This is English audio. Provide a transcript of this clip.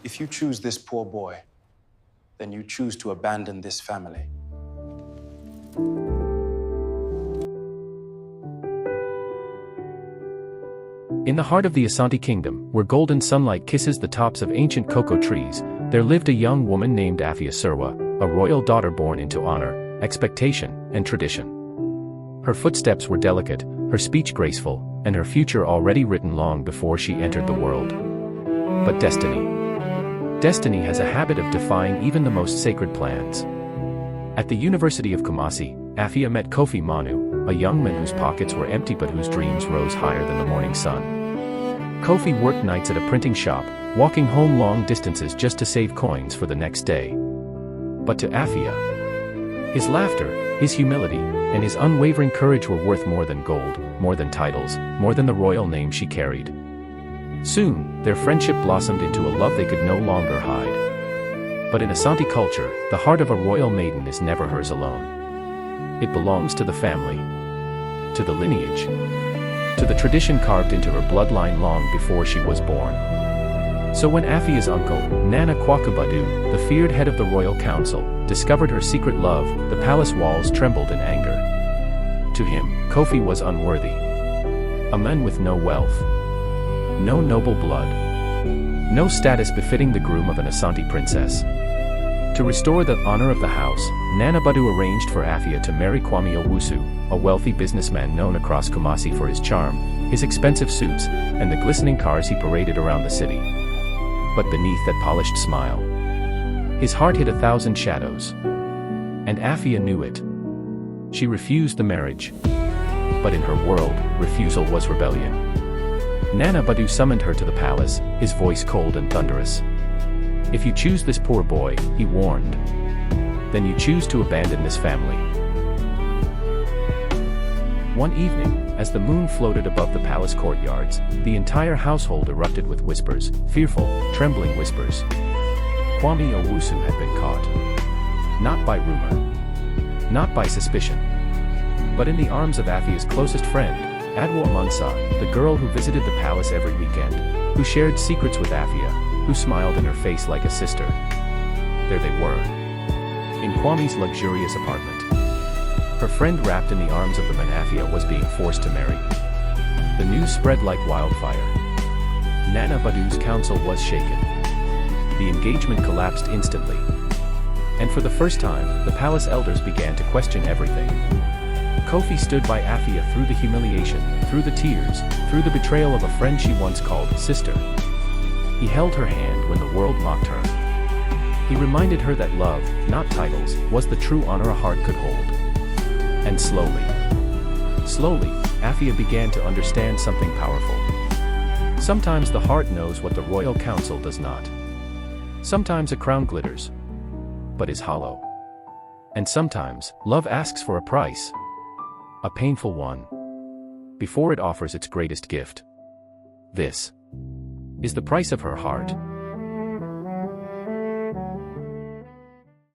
If you choose this poor boy, then you choose to abandon this family. In the heart of the Ashanti kingdom, where golden sunlight kisses the tops of ancient cocoa trees, there lived a young woman named Afia Serwa, a royal daughter born into honor, expectation, and tradition. Her footsteps were delicate, her speech graceful, and her future already written long before she entered the world. But destiny has a habit of defying even the most sacred plans. At the University of Kumasi, Afia met Kofi Manu, a young man whose pockets were empty but whose dreams rose higher than the morning sun. Kofi worked nights at a printing shop, walking home long distances just to save coins for the next day. But to Afia, his laughter, his humility, and his unwavering courage were worth more than gold, more than titles, more than the royal name she carried. Soon, their friendship blossomed into a love they could no longer hide. But in Ashanti culture, the heart of a royal maiden is never hers alone. It belongs to the family, to the lineage, to the tradition carved into her bloodline long before she was born. So when Afia's uncle, Nana Kwakubadu, the feared head of the royal council, discovered her secret love, the palace walls trembled in anger. To him, Kofi was unworthy. A man with no wealth, no noble blood, no status befitting the groom of an Ashanti princess. To restore the honor of the house, Nana Badu arranged for Afia to marry Kwame Owusu, a wealthy businessman known across Kumasi for his charm, his expensive suits, and the glistening cars he paraded around the city. But beneath that polished smile, his heart hid 1,000 shadows. And Afia knew it. She refused the marriage. But in her world, refusal was rebellion. Nana Badu summoned her to the palace, his voice cold and thunderous. "If you choose this poor boy," he warned, "then you choose to abandon this family." One evening, as the moon floated above the palace courtyards, the entire household erupted with whispers, fearful, trembling whispers. Kwame Owusu had been caught. Not by rumor, not by suspicion, but in the arms of Afia's closest friend, Adwo Amansa, the girl who visited the palace every weekend, who shared secrets with Afia, who smiled in her face like a sister. There they were, in Kwame's luxurious apartment. Her friend wrapped in the arms of the man Afia was being forced to marry. The news spread like wildfire. Nana Badu's council was shaken. The engagement collapsed instantly. And for the first time, the palace elders began to question everything. Kofi stood by Afia through the humiliation, through the tears, through the betrayal of a friend she once called sister. He held her hand when the world mocked her. He reminded her that love, not titles, was the true honor a heart could hold. And slowly, Afia began to understand something powerful. Sometimes the heart knows what the royal council does not. Sometimes a crown glitters, but is hollow. And sometimes, love asks for a price. A painful one. Before it offers its greatest gift. This is the price of her heart.